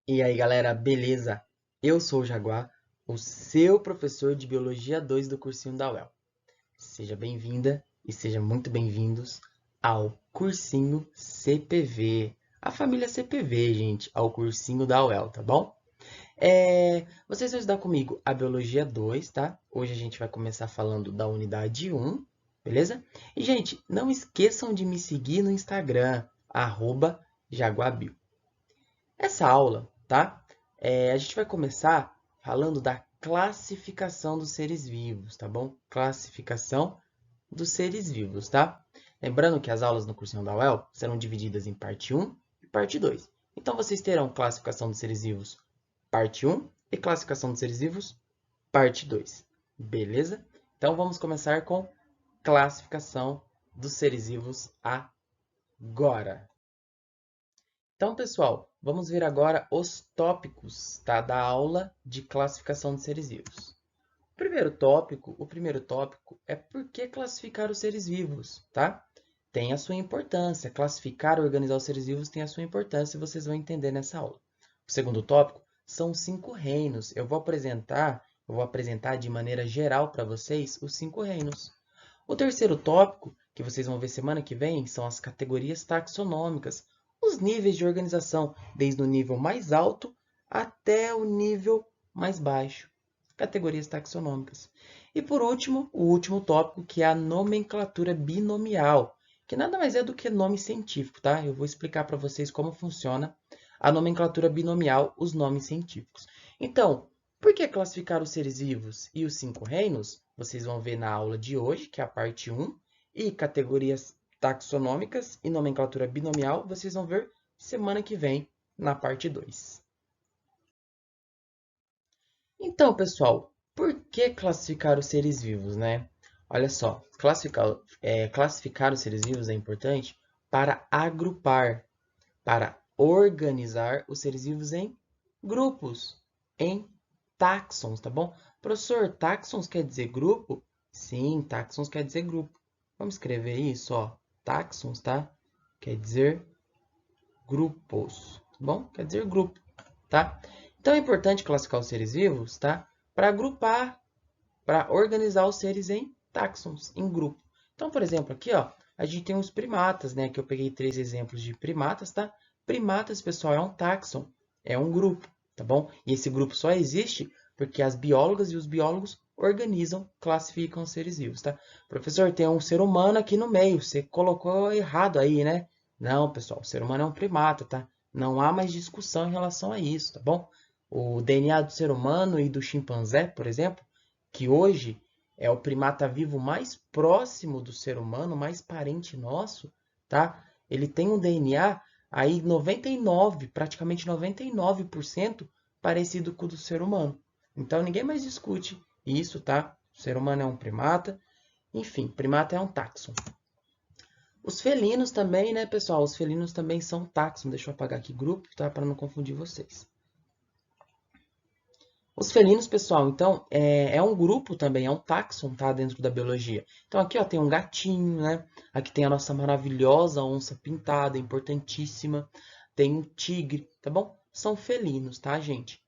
E aí, galera, beleza? Eu sou o Jaguar, o seu professor de Biologia 2 do cursinho da UEL. Seja bem-vinda e seja muito bem-vindos ao cursinho CPV, a família CPV, gente, ao cursinho da UEL, tá bom? Vocês vão estudar comigo a Biologia 2, tá? Hoje a gente vai começar falando da unidade 1, beleza? E, gente, não esqueçam de me seguir no Instagram, @jaguarbio. Essa aula, tá? A gente vai começar falando da classificação dos seres vivos, tá bom? Classificação dos seres vivos, tá? Lembrando que as aulas no cursinho da UEL serão divididas em parte 1 e parte 2. Então, vocês terão classificação dos seres vivos parte 1 e classificação dos seres vivos parte 2. Beleza? Então, vamos começar com classificação dos seres vivos agora. Então, pessoal, vamos ver agora os tópicos, tá, da aula de classificação de seres vivos. O primeiro tópico é por que classificar os seres vivos, tá? Tem a sua importância. Classificar e organizar os seres vivos tem a sua importância e vocês vão entender nessa aula. O segundo tópico são os 5 reinos. Eu vou apresentar de maneira geral para vocês os 5 reinos. O terceiro tópico, que vocês vão ver semana que vem, são as categorias taxonômicas, os níveis de organização, desde o nível mais alto até o nível mais baixo. Categorias taxonômicas. E por último, o último tópico, que é a nomenclatura binomial, que nada mais é do que nome científico, tá? Eu vou explicar para vocês como funciona a nomenclatura binomial, os nomes científicos. Então, por que classificar os seres vivos e os 5 reinos? Vocês vão ver na aula de hoje, que é a parte 1, e categorias taxonômicas e nomenclatura binomial, vocês vão ver semana que vem na parte 2. Então, pessoal, por que classificar os seres vivos, né? Olha só, classificar os seres vivos é importante para agrupar, para organizar os seres vivos em grupos, em táxons, tá bom? Professor, táxons quer dizer grupo? Sim, táxons quer dizer grupo. Vamos escrever isso, ó. Táxons, tá? Quer dizer grupos, tá bom? Quer dizer grupo, tá? Então é importante classificar os seres vivos, tá? Para agrupar, para organizar os seres em táxons, em grupo. Então, por exemplo, aqui, ó, a gente tem os primatas, né? Aqui eu peguei 3 exemplos de primatas, tá? Primatas, pessoal, é um táxon, é um grupo, tá bom? E esse grupo só existe porque as biólogas e os biólogos organizam, classificam os seres vivos, tá? Professor, tem um ser humano aqui no meio, você colocou errado aí, né? Não, pessoal, o ser humano é um primata, tá? Não há mais discussão em relação a isso, tá bom? O DNA do ser humano e do chimpanzé, por exemplo, que hoje é o primata vivo mais próximo do ser humano, mais parente nosso, tá? Ele tem um DNA aí 99, praticamente 99% parecido com o do ser humano. Então ninguém mais discute isso, tá? O ser humano é um primata. Enfim, primata é um táxon. Os felinos também, né, pessoal? Os felinos também são táxon. Deixa eu apagar aqui grupo, tá? Para não confundir vocês. Os felinos, pessoal, então, é um grupo também, é um táxon, tá? Dentro da biologia. Então, aqui, ó, tem um gatinho, né? Aqui tem a nossa maravilhosa onça pintada, importantíssima. Tem um tigre, tá bom? São felinos, tá, gente?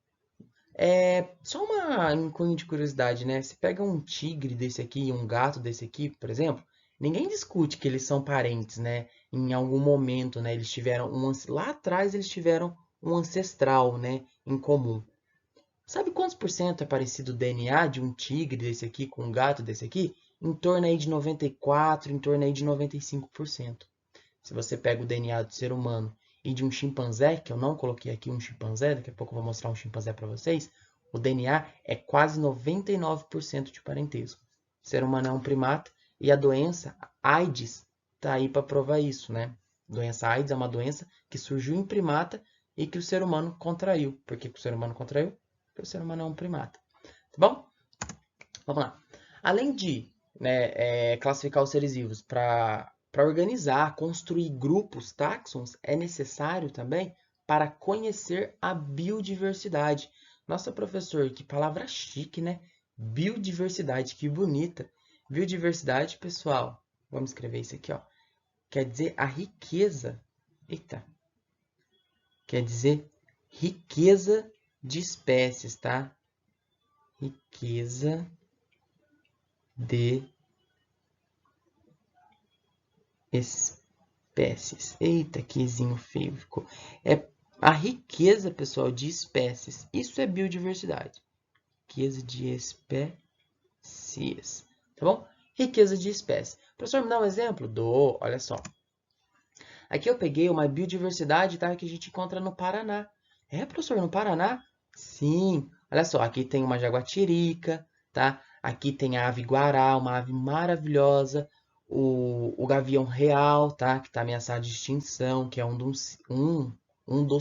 Só uma incógnita de curiosidade, né? Se pega um tigre desse aqui e um gato desse aqui, por exemplo, ninguém discute que eles são parentes, né? Em algum momento, né? Eles tiveram lá atrás eles tiveram um ancestral, né? Em comum. Sabe quantos por cento é parecido o DNA de um tigre desse aqui com um gato desse aqui? Em torno aí de 94, em torno aí de 95%. Se você pega o DNA do ser humano e de um chimpanzé, que eu não coloquei aqui um chimpanzé, daqui a pouco eu vou mostrar um chimpanzé para vocês, o DNA é quase 99% de parentesco. O ser humano é um primata e a doença AIDS está aí para provar isso, né? A doença AIDS é uma doença que surgiu em primata e que o ser humano contraiu. Por que o ser humano contraiu? Porque o ser humano é um primata. Tá bom? Vamos lá. Além de, né, classificar os seres vivos para organizar, construir grupos, táxons, é necessário também para conhecer a biodiversidade. Nossa, professor, que palavra chique, né? Biodiversidade, que bonita. Biodiversidade, pessoal, vamos escrever isso aqui, ó. Quer dizer a riqueza. Eita. Quer dizer riqueza de espécies, tá? Riqueza de espécies. Eita, quezinho feio ficou. É a riqueza, pessoal, de espécies. Isso é biodiversidade. Riqueza de espécies. Tá bom? Riqueza de espécies. Professor, me dá um exemplo? Dou, olha só. Aqui eu peguei uma biodiversidade, tá, que a gente encontra no Paraná. É, professor, no Paraná? Sim. Olha só, aqui tem uma jaguatirica, tá? Aqui tem a ave guará, uma ave maravilhosa. O gavião real, tá? Que está ameaçado de extinção, que é um dos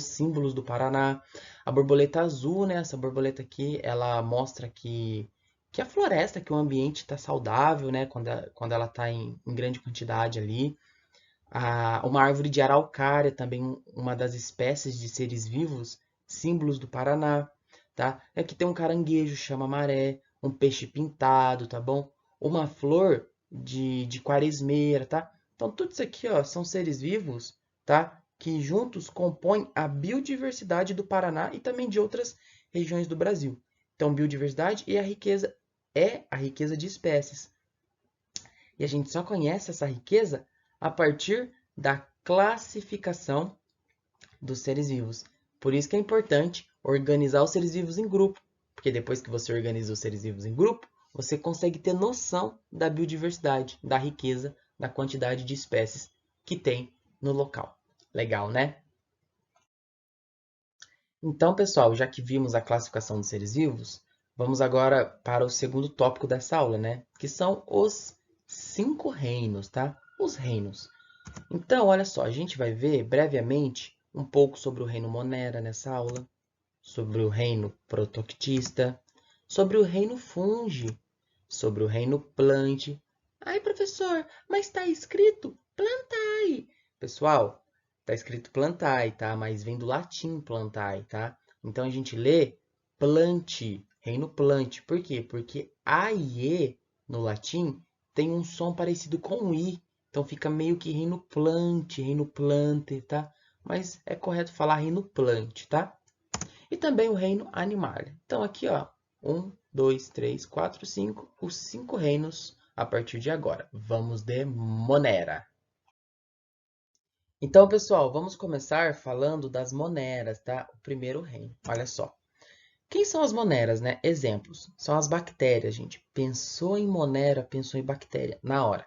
símbolos do Paraná. A borboleta azul, né? Essa borboleta aqui, ela mostra que a floresta, que o ambiente está saudável, né? Quando ela está em grande quantidade ali. Uma árvore de araucária, também uma das espécies de seres vivos, símbolos do Paraná, tá? Aqui tem um caranguejo, chama maré, um peixe pintado, tá bom? Uma flor de quaresmeira, tá? Então, tudo isso aqui, ó, são seres vivos, tá? Que juntos compõem a biodiversidade do Paraná e também de outras regiões do Brasil. Então, biodiversidade e a riqueza é a riqueza de espécies. E a gente só conhece essa riqueza a partir da classificação dos seres vivos. Por isso que é importante organizar os seres vivos em grupo, porque depois que você organiza os seres vivos em grupo, você consegue ter noção da biodiversidade, da riqueza, da quantidade de espécies que tem no local. Legal, né? Então, pessoal, já que vimos a classificação dos seres vivos, vamos agora para o segundo tópico dessa aula, né? Que são os 5 reinos, tá? Os reinos. Então, olha só, a gente vai ver brevemente um pouco sobre o reino Monera nessa aula, sobre o reino Protoctista, sobre o reino Fungi, sobre o reino Plant. Ai, professor, mas está escrito Plantae. Pessoal, está escrito Plantae, tá? Mas vem do latim Plantae, tá? Então a gente lê Plant, reino Plant. Por quê? Porque A e E no latim tem um som parecido com o I. Então fica meio que reino Plant, reino Plante, tá? Mas é correto falar reino Plant, tá? E também o reino Animalia. Então aqui, ó, 1, 2, 3, 4, 5, os 5 reinos a partir de agora. Vamos de Monera. Então, pessoal, vamos começar falando das moneras, tá? O primeiro reino. Olha só. Quem são as moneras, né? Exemplos. São as bactérias, gente. Pensou em monera, pensou em bactéria, na hora.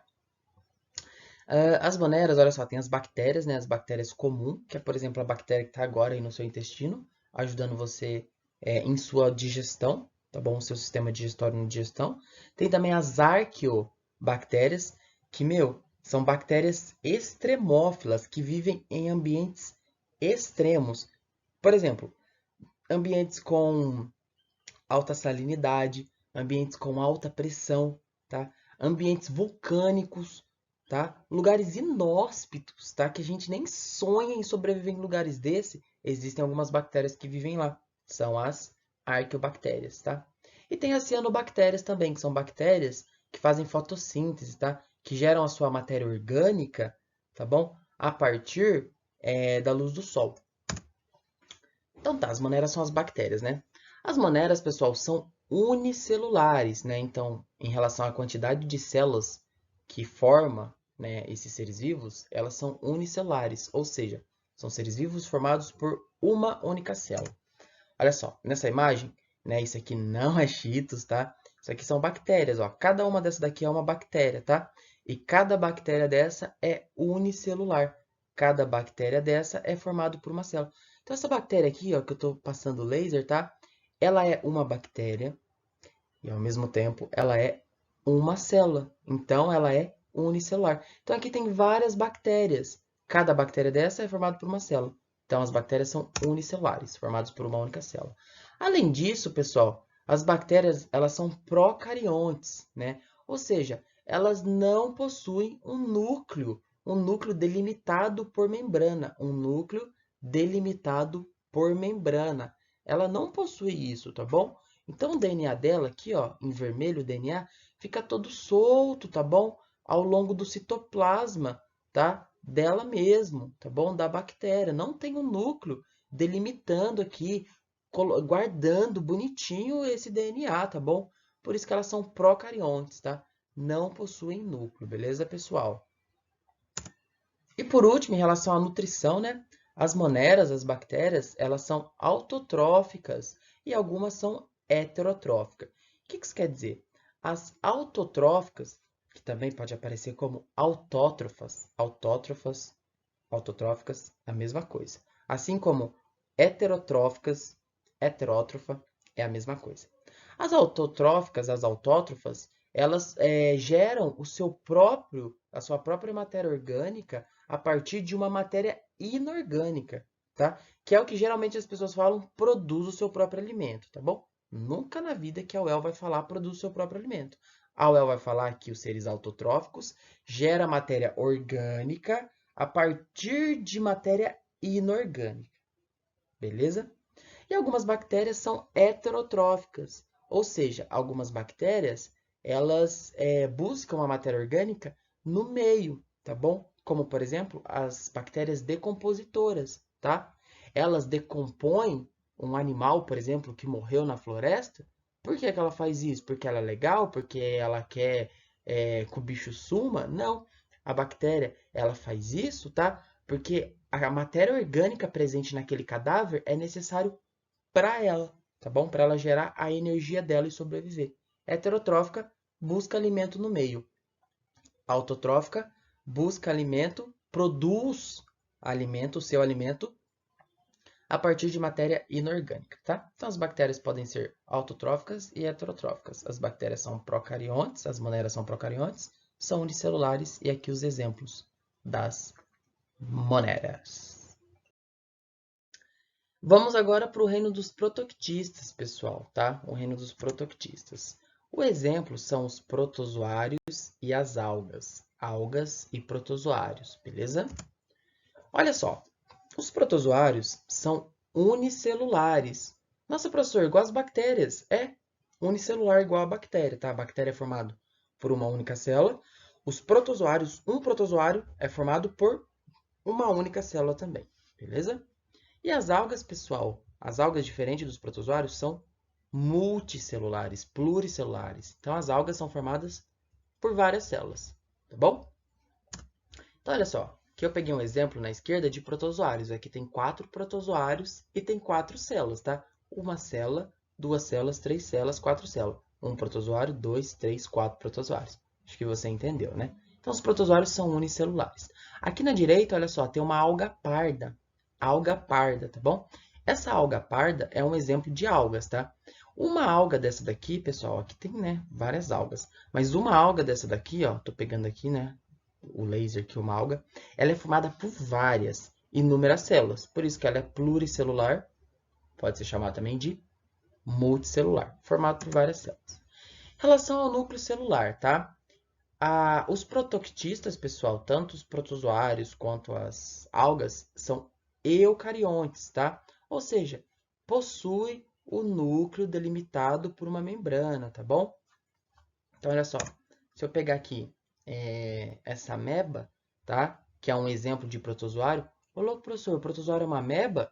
As moneras, olha só, tem as bactérias, né? As bactérias comuns, que é, por exemplo, a bactéria que está agora aí no seu intestino, ajudando você em sua digestão, tá bom? O seu sistema digestório na digestão. Tem também as arqueobactérias, que, são bactérias extremófilas, que vivem em ambientes extremos. Por exemplo, ambientes com alta salinidade, ambientes com alta pressão, tá? Ambientes vulcânicos, tá? Lugares inóspitos, tá? Que a gente nem sonha em sobreviver em lugares desse. Existem algumas bactérias que vivem lá. São as arqueobactérias, tá? E tem as cianobactérias também, que são bactérias que fazem fotossíntese, tá? Que geram a sua matéria orgânica, tá bom? A partir da luz do sol. Então tá, as moneras são as bactérias, né? As moneras, pessoal, são unicelulares, né? Então, em relação à quantidade de células que forma, né, esses seres vivos, elas são unicelulares, ou seja, são seres vivos formados por uma única célula. Olha só, nessa imagem, né, isso aqui não é Cheetos, tá? Isso aqui são bactérias, ó. Cada uma dessa daqui é uma bactéria, tá? E cada bactéria dessa é unicelular. Cada bactéria dessa é formada por uma célula. Então, essa bactéria aqui, ó, que eu estou passando laser, tá? Ela é uma bactéria e, ao mesmo tempo, ela é uma célula. Então, ela é unicelular. Então, aqui tem várias bactérias. Cada bactéria dessa é formada por uma célula. Então, as bactérias são unicelulares, formadas por uma única célula. Além disso, pessoal, as bactérias elas são procariontes, né? Ou seja, elas não possuem um núcleo delimitado por membrana, um núcleo delimitado por membrana. Ela não possui isso, tá bom? Então, o DNA dela aqui, ó, em vermelho, o DNA, fica todo solto, tá bom? Ao longo do citoplasma, tá? Dela mesmo, tá bom? Da bactéria. Não tem um núcleo delimitando aqui, guardando bonitinho esse DNA, tá bom? Por isso que elas são procariontes, tá? Não possuem núcleo, beleza, pessoal? E por último, em relação à nutrição, né? As moneras, as bactérias, elas são autotróficas e algumas são heterotróficas. O que isso quer dizer? As autotróficas, que também pode aparecer como autotróficas, a mesma coisa. Assim como heterotróficas, heterótrofa é a mesma coisa. As autotróficas, as autótrofas, elas geram a sua própria matéria orgânica a partir de uma matéria inorgânica, tá? Que é o que geralmente as pessoas falam, produz o seu próprio alimento, tá bom? Nunca na vida que a UEL vai falar produz o seu próprio alimento. A UEL vai falar que os seres autotróficos geram matéria orgânica a partir de matéria inorgânica, beleza? E algumas bactérias são heterotróficas, ou seja, algumas bactérias elas buscam a matéria orgânica no meio, tá bom? Como, por exemplo, as bactérias decompositoras, tá? Elas decompõem um animal, por exemplo, que morreu na floresta. Por que que ela faz isso? Porque ela é legal? Porque ela quer que o bicho suma? Não. A bactéria, ela faz isso, tá? Porque a matéria orgânica presente naquele cadáver é necessário para ela, tá bom? Para ela gerar a energia dela e sobreviver. Heterotrófica busca alimento no meio. Autotrófica busca alimento, produz alimento, o seu alimento, a partir de matéria inorgânica, tá? Então as bactérias podem ser autotróficas e heterotróficas. As bactérias são procariontes, as moneras são procariontes, são unicelulares e aqui os exemplos das moneras. Vamos agora para o reino dos protoctistas, pessoal, tá? O reino dos protoctistas. O exemplo são os protozoários e as algas e protozoários, beleza? Olha só, os protozoários são unicelulares. Nossa, professor, igual as bactérias. É unicelular igual a bactéria, tá? A bactéria é formada por uma única célula. Os protozoários, um protozoário é formado por uma única célula também, beleza? E as algas, pessoal, as algas, diferente dos protozoários, são multicelulares, pluricelulares. Então, as algas são formadas por várias células, tá bom? Então, olha só, aqui eu peguei um exemplo na esquerda de protozoários. Aqui tem 4 protozoários e tem 4 células, tá? Uma célula, 2 células, 3 células, 4 células. Um protozoário, 2, 3, 4 protozoários. Acho que você entendeu, né? Então, os protozoários são unicelulares. Aqui na direita, olha só, tem uma alga parda, tá bom? Essa alga parda é um exemplo de algas, tá? Uma alga dessa daqui, pessoal, aqui tem, né, várias algas, mas uma alga dessa daqui, ó, tô pegando aqui, né, o laser aqui, uma alga, ela é formada por várias, inúmeras células, por isso que ela é pluricelular, pode ser chamada também de multicelular, formado por várias células. Em relação ao núcleo celular, tá? Os protoctistas, pessoal, tanto os protozoários quanto as algas, são eucariontes, tá? Ou seja, possui o núcleo delimitado por uma membrana, tá bom? Então, olha só, se eu pegar aqui essa ameba, tá? Que é um exemplo de protozoário. Ô, louco, professor, o protozoário é uma ameba?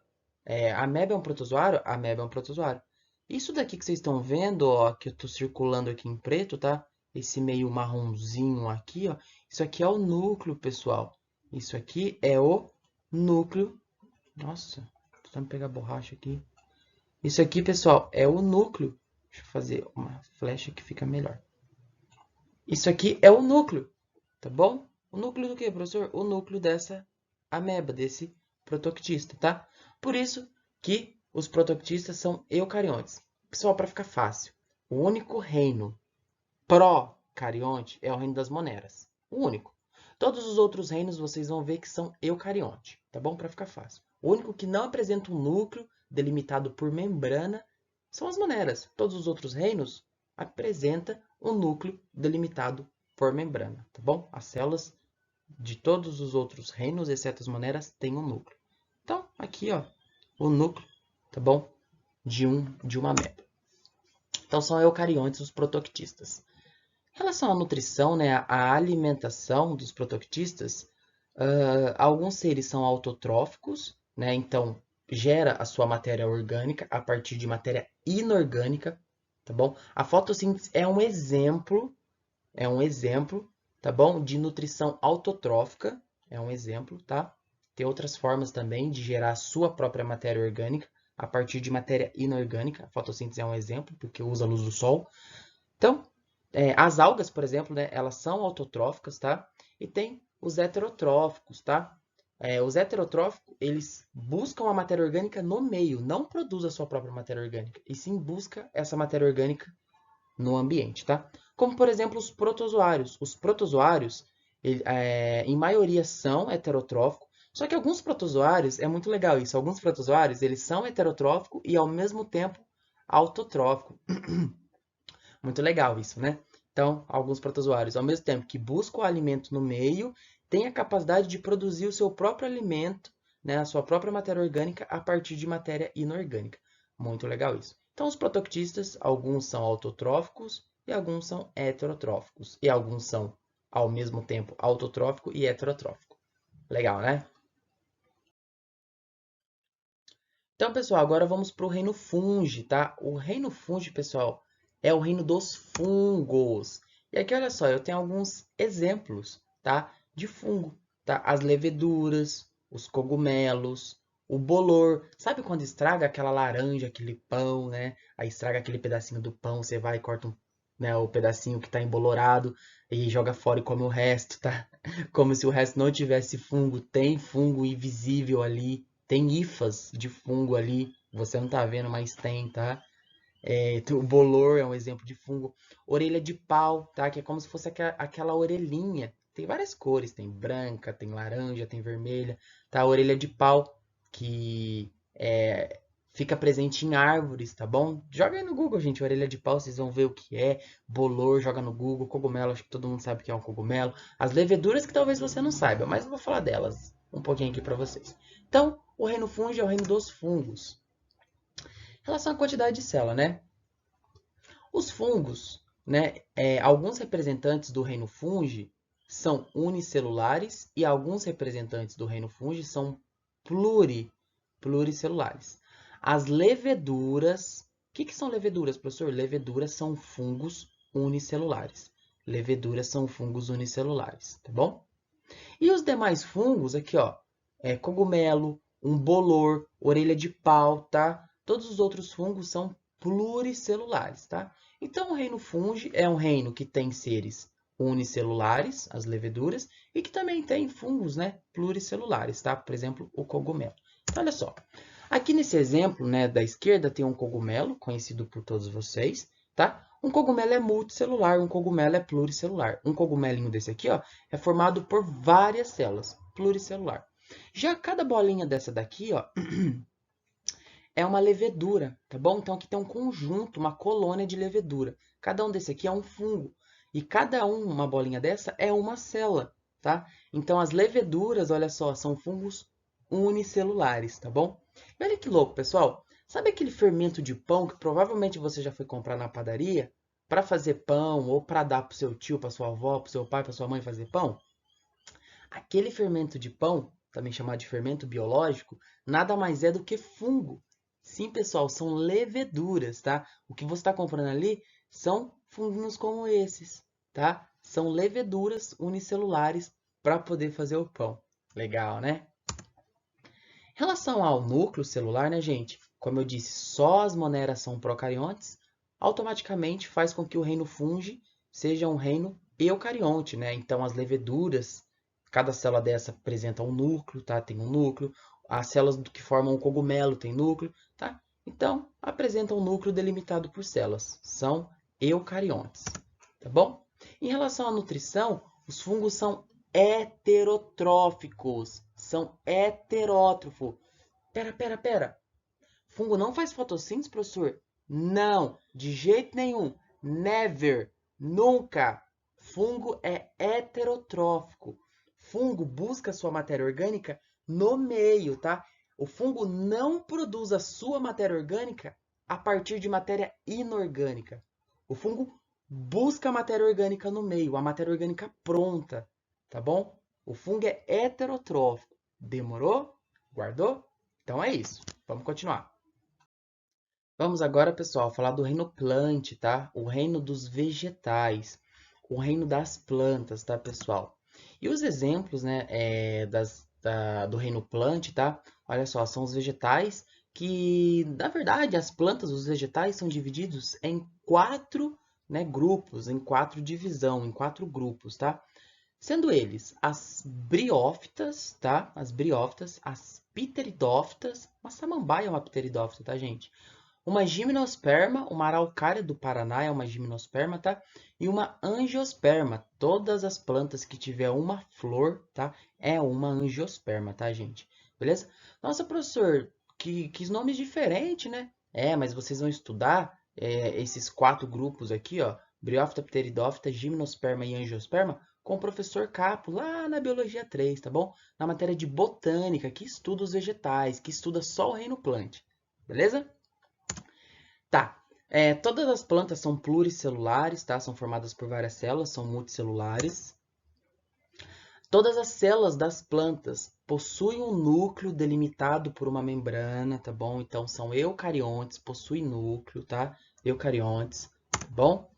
A ameba é um protozoário? A ameba é um protozoário. Isso daqui que vocês estão vendo, ó, que eu estou circulando aqui em preto, tá? Esse meio marronzinho aqui, ó. Isso aqui é o núcleo, pessoal. Isso aqui é o núcleo. Nossa, tô tentando pegar borracha aqui. Isso aqui, pessoal, é o núcleo. Deixa eu fazer uma flecha que fica melhor. Isso aqui é o núcleo, tá bom? O núcleo do que, professor? O núcleo dessa ameba, desse protoctista, tá? Por isso que os protoctistas são eucariontes. Pessoal, para ficar fácil, o único reino procarionte é o reino das moneras. O único. Todos os outros reinos vocês vão ver que são eucarionte, tá bom? Para ficar fácil. O único que não apresenta um núcleo delimitado por membrana são as moneras. Todos os outros reinos apresentam um núcleo delimitado por membrana, tá bom? As células de todos os outros reinos, exceto as moneras, têm um núcleo. Então, aqui, ó, o núcleo, tá bom? De uma ameba. Então, são eucariontes os protoctistas. Em relação à nutrição, né, à alimentação dos protoctistas, alguns seres são autotróficos, né, então gera a sua matéria orgânica a partir de matéria inorgânica, tá bom? A fotossíntese é um exemplo, tá bom? De nutrição autotrófica, é um exemplo, tá? Tem outras formas também de gerar a sua própria matéria orgânica a partir de matéria inorgânica. A fotossíntese é um exemplo, porque usa a luz do sol. Então, as algas, por exemplo, né, elas são autotróficas, tá? E tem os heterotróficos, tá? Os heterotróficos, eles buscam a matéria orgânica no meio, não produzem a sua própria matéria orgânica, e sim busca essa matéria orgânica no ambiente, tá? Como, por exemplo, os protozoários. Os protozoários, em maioria, são heterotróficos, só que alguns protozoários, é muito legal isso, alguns protozoários, eles são heterotróficos e, ao mesmo tempo, autotróficos. Muito legal isso, né? Então, alguns protozoários, ao mesmo tempo que buscam o alimento no meio, têm a capacidade de produzir o seu próprio alimento, né, a sua própria matéria orgânica, a partir de matéria inorgânica. Muito legal isso. Então, os protoctistas, alguns são autotróficos e alguns são heterotróficos. E alguns são, ao mesmo tempo, autotrófico e heterotrófico. Legal, né? Então, pessoal, agora vamos para o reino fungi, tá? O reino fungi, pessoal, é o reino dos fungos. E aqui, olha só, eu tenho alguns exemplos, tá? De fungo, tá? As leveduras, os cogumelos, o bolor. Sabe quando estraga aquela laranja, aquele pão, né? Aí estraga aquele pedacinho do pão, você vai e corta né, o pedacinho que está embolorado e joga fora e come o resto, tá? Como se o resto não tivesse fungo. Tem fungo invisível ali. Tem hifas de fungo ali, você não tá vendo, mas tem, tá? O bolor é um exemplo de fungo. Orelha de pau, tá? Que é como se fosse aquela orelhinha. Tem várias cores, tem branca, tem laranja, tem vermelha, tá? Orelha de pau, que fica presente em árvores, tá bom? Joga aí no Google, gente, orelha de pau, vocês vão ver o que é. Bolor, joga no Google. Cogumelo, acho que todo mundo sabe o que é um cogumelo. As leveduras que talvez você não saiba, mas eu vou falar delas um pouquinho aqui para vocês. Então, o reino fungi é o reino dos fungos. Em relação à quantidade de célula, né? Os fungos, né? Alguns representantes do reino fungi são unicelulares e alguns representantes do reino fungi são pluricelulares. As leveduras, o que são leveduras, professor? Leveduras são fungos unicelulares. Leveduras são fungos unicelulares, tá bom? E os demais fungos, aqui, ó, cogumelo, um bolor, orelha de pau, tá? Todos os outros fungos são pluricelulares, tá? Então, o reino fungi é um reino que tem seres unicelulares, as leveduras, e que também tem fungos, né, pluricelulares, tá? Por exemplo, o cogumelo. Então, olha só. Aqui nesse exemplo, né, da esquerda tem um cogumelo, conhecido por todos vocês, tá? Um cogumelo é multicelular, um cogumelo é pluricelular. Um cogumelinho desse aqui, ó, é formado por várias células, pluricelular. Já cada bolinha dessa daqui, ó, é uma levedura, tá bom? Então aqui tem um conjunto, uma colônia de levedura. Cada um desse aqui é um fungo. E cada uma bolinha dessa é uma célula, tá? Então as leveduras, olha só, são fungos unicelulares, tá bom? E olha que louco, pessoal. Sabe aquele fermento de pão que provavelmente você já foi comprar na padaria para fazer pão ou para dar para o seu tio, para sua avó, para o seu pai, para sua mãe fazer pão? Aquele fermento de pão, também chamado de fermento biológico, nada mais é do que fungo. Sim, pessoal, são leveduras, tá? O que você está comprando ali são fungos como esses, tá? São leveduras unicelulares para poder fazer o pão. Legal, né? Em relação ao núcleo celular, né, gente? Como eu disse, só as moneras são procariontes, automaticamente faz com que o reino fungi seja um reino eucarionte, né? Então, as leveduras, cada célula dessa apresenta um núcleo, tá? Tem um núcleo. As células que formam o cogumelo têm núcleo, tá? Então, apresentam um núcleo delimitado por células. São eucariontes, tá bom? Em relação à nutrição, os fungos são heterotróficos. São heterótrofo. Pera. Fungo não faz fotossíntese, professor? Não, de jeito nenhum. Never. Nunca. Fungo é heterotrófico. Fungo busca sua matéria orgânica no meio, tá? O fungo não produz a sua matéria orgânica a partir de matéria inorgânica. O fungo busca a matéria orgânica no meio, a matéria orgânica pronta, tá bom? O fungo é heterotrófico. Demorou? Guardou? Então é isso. Vamos continuar. Vamos agora, pessoal, falar do reino plant, tá? O reino dos vegetais, o reino das plantas, tá, pessoal? E os exemplos, né, do reino plant, tá? Olha só, são os vegetais que, na verdade, as plantas, os vegetais são divididos em quatro, né, grupos, em quatro grupos, tá? Sendo eles as briófitas, tá? As briófitas, as pteridófitas, uma samambaia é uma pteridófita, tá, gente? Uma gimnosperma, uma araucária do Paraná é uma gimnosperma, tá? E uma angiosperma. Todas as plantas que tiver uma flor, tá? É uma angiosperma, tá, gente? Beleza? Nossa, professor, que nomes diferentes, né? Mas vocês vão estudar esses quatro grupos aqui, ó. Briófita, pteridófita, gimnosperma e angiosperma com o professor Capo, lá na Biologia 3, tá bom? Na matéria de botânica, que estuda os vegetais, que estuda só o reino plant. Beleza? Tá. Todas as plantas são pluricelulares, tá? São formadas por várias células, são multicelulares. Todas as células das plantas possuem um núcleo delimitado por uma membrana, tá bom? Então, são eucariontes, possuem núcleo, tá? Eucariontes, tá bom?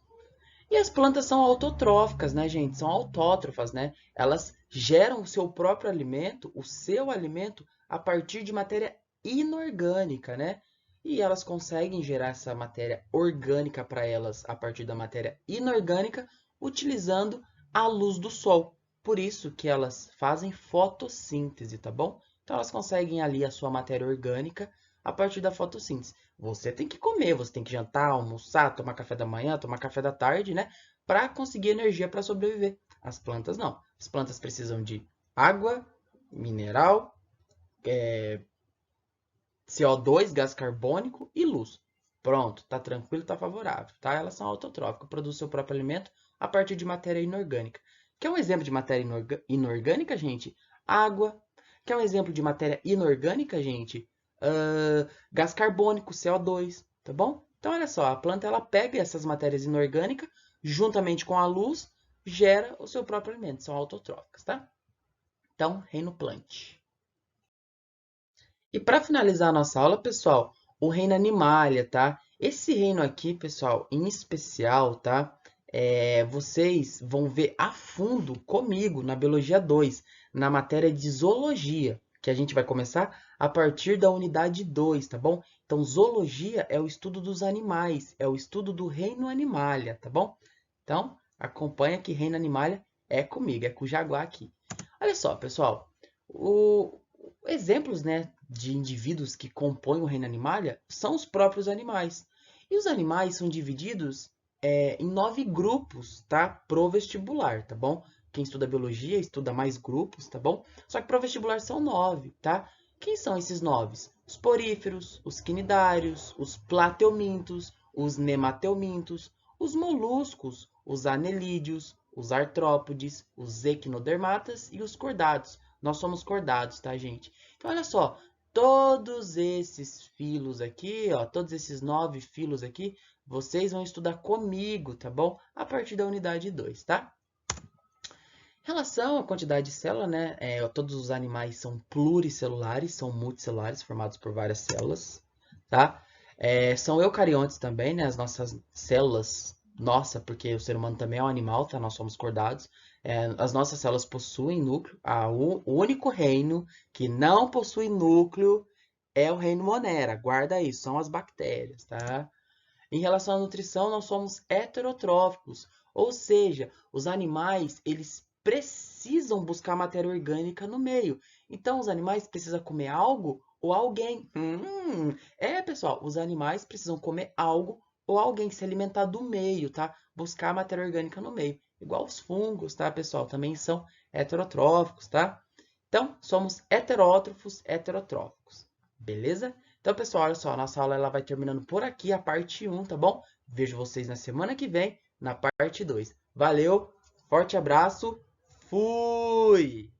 E as plantas são autotróficas, né, gente? São autótrofas, né? Elas geram o seu próprio alimento, o seu alimento, a partir de matéria inorgânica, né? E elas conseguem gerar essa matéria orgânica para elas a partir da matéria inorgânica, utilizando a luz do sol. Por isso que elas fazem fotossíntese, tá bom? Então elas conseguem ali a sua matéria orgânica a partir da fotossíntese. Você tem que comer, você tem que jantar, almoçar, tomar café da manhã, tomar café da tarde, né? Para conseguir energia para sobreviver. As plantas não. As plantas precisam de água, mineral, CO2, gás carbônico e luz. Pronto, tá tranquilo, tá favorável, tá? Elas são autotróficas, produzem seu próprio alimento a partir de matéria inorgânica. Quer um exemplo de matéria inorgânica, gente? Água. Quer um exemplo de matéria inorgânica, gente? Gás carbônico, CO2, tá bom? Então, olha só, a planta ela pega essas matérias inorgânicas, juntamente com a luz, gera o seu próprio alimento, são autotróficas, tá? Então, reino plant. E para finalizar a nossa aula, pessoal, o reino animalia, tá? Esse reino aqui, pessoal, em especial, tá? Vocês vão ver a fundo comigo na Biologia 2, na matéria de zoologia, que a gente vai começar a partir da unidade 2, tá bom? Então, zoologia é o estudo dos animais, é o estudo do reino animalia, tá bom? Então, acompanha que reino animalia é comigo, é com o Jaguar aqui. Olha só, pessoal, exemplos, né, de indivíduos que compõem o reino animalia são os próprios animais. E os animais são divididos em 9 grupos, tá? Pro vestibular, tá bom? Quem estuda biologia estuda mais grupos, tá bom? Só que pro vestibular são 9, tá? Quem são esses 9? Os poríferos, os quinidários, os plateumintos, os nemateumintos, os moluscos, os anelídeos, os artrópodes, os equinodermatas e os cordados. Nós somos cordados, tá, gente? Então, olha só, todos esses filos aqui, ó, todos esses 9 filos aqui, vocês vão estudar comigo, tá bom? A partir da unidade 2, tá? Em relação à quantidade de célula, né? Todos os animais são pluricelulares, são multicelulares, formados por várias células, tá? São eucariontes também, né? As nossas células, nossa, porque o ser humano também é um animal, tá? Nós somos cordados. As nossas células possuem núcleo. O único reino que não possui núcleo é o reino Monera. Guarda isso, são as bactérias, tá? Em relação à nutrição, nós somos heterotróficos, ou seja, os animais, eles precisam buscar matéria orgânica no meio. Então, os animais precisam comer algo ou alguém. Pessoal, os animais precisam comer algo ou alguém, se alimentar do meio, tá? Buscar matéria orgânica no meio. Igual os fungos, tá, pessoal? Também são heterotróficos, tá? Então, somos heterótrofos, heterotróficos. Beleza? Então, pessoal, olha só, a nossa aula ela vai terminando por aqui, a parte 1, tá bom? Vejo vocês na semana que vem, na parte 2. Valeu, forte abraço, fui!